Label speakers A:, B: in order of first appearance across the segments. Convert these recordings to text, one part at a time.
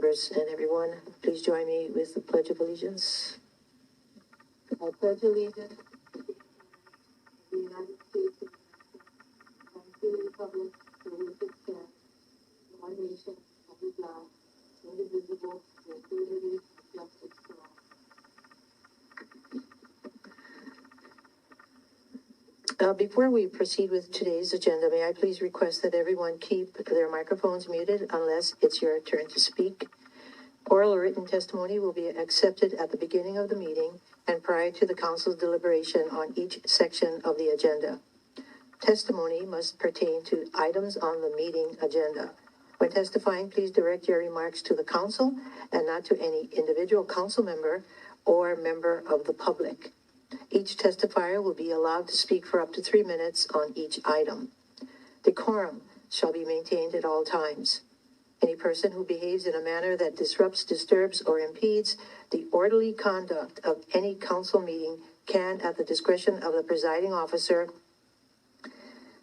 A: members and everyone, please join me with the Pledge of Allegiance. I pledge allegiance to the United States and to the republic for which it stands, one nation, under God, indivisible, with liberty and justice for all. Before we proceed with today's agenda, may I please request that everyone keep their microphones muted unless it's your turn to speak. Oral or written testimony will be accepted at the beginning of the meeting and prior to the council's deliberation on each section of the agenda. Testimony must pertain to items on the meeting agenda. When testifying, please direct your remarks to the council and not to any individual council member or member of the public. Each testifier will be allowed to speak for up to 3 minutes on each item. Decorum shall be maintained at all times. Any person who behaves in a manner that disrupts, disturbs, or impedes the orderly conduct of any council meeting can, at the discretion of the presiding officer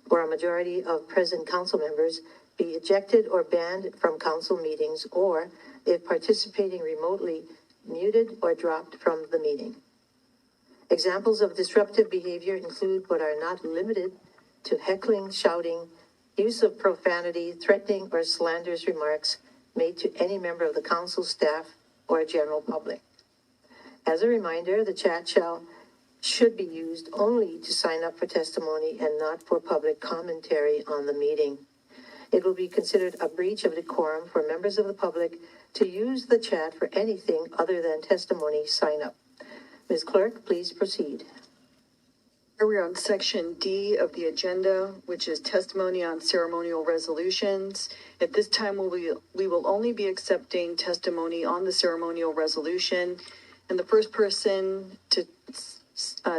A: or a majority of present council members, be ejected or banned from council meetings, or, if participating remotely, muted or dropped from the meeting. Examples of disruptive behavior include but are not limited to heckling, shouting, use of profanity, threatening, or slanderous remarks made to any member of the council staff or general public. As a reminder, the chat should be used only to sign up for testimony and not for public commentary on the meeting. It will be considered a breach of decorum for members of the public to use the chat for anything other than testimony sign up. Ms. Clerk, please proceed.
B: Here we are on section D of the agenda, which is testimony on ceremonial resolutions. At this time, we will only be accepting testimony on the ceremonial resolution. And the first person to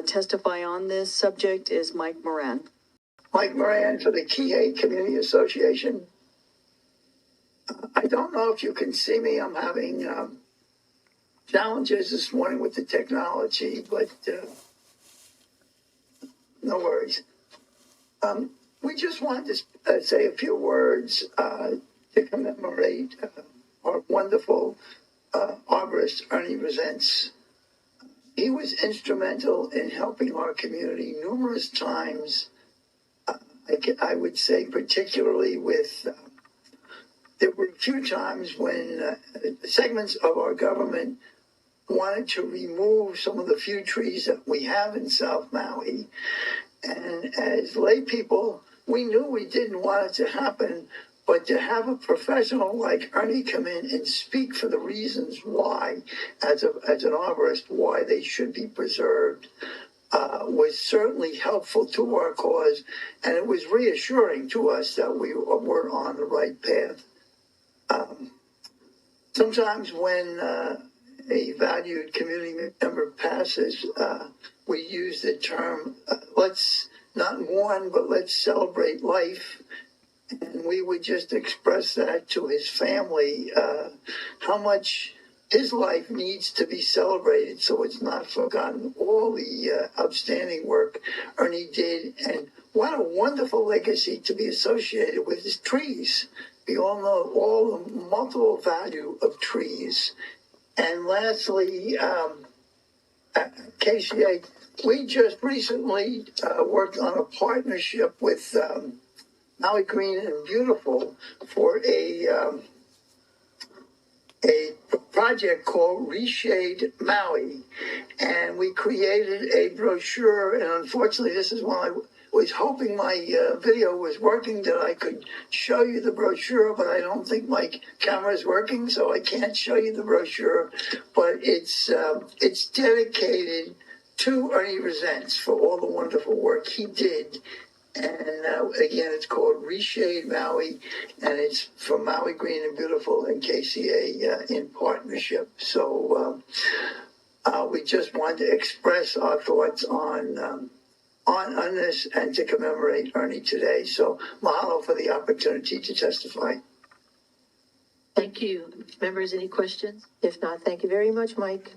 B: testify on this subject is Mike Moran.
C: Mike Moran for the Kihei Community Association. I don't know if you can see me. I'm having challenges this morning with the technology, but no worries. We just wanted to say a few words to commemorate our wonderful arborist, Ernie Resents. He was instrumental in helping our community numerous times. I would say particularly with, there were a few times when segments of our government wanted to remove some of the few trees that we have in South Maui. And as lay people, we knew we didn't want it to happen, but to have a professional like Ernie come in and speak for the reasons why, as an arborist, why they should be preserved, was certainly helpful to our cause, and it was reassuring to us that we were on the right path. Sometimes when a valued community member passes, we use the term, let's not mourn, but let's celebrate life. And we would just express that to his family, how much his life needs to be celebrated so it's not forgotten. All the outstanding work Ernie did, and what a wonderful legacy to be associated with his trees. We all know all the multiple value of trees. And lastly, KCA, we just recently worked on a partnership with Maui Green and Beautiful for a project called Reshade Maui. And we created a brochure, and unfortunately this is one I was hoping my video was working, that I could show you the brochure, but I don't think my camera is working, so I can't show you the brochure. But it's dedicated to Ernie Resents for all the wonderful work he did. And again, it's called Reshade Maui, and it's from Maui Green and Beautiful and KCA in partnership. So we just wanted to express our thoughts on this and to commemorate Ernie today. So mahalo for the opportunity to testify.
A: Thank you. Members, any questions? If not, thank you very much, Mike.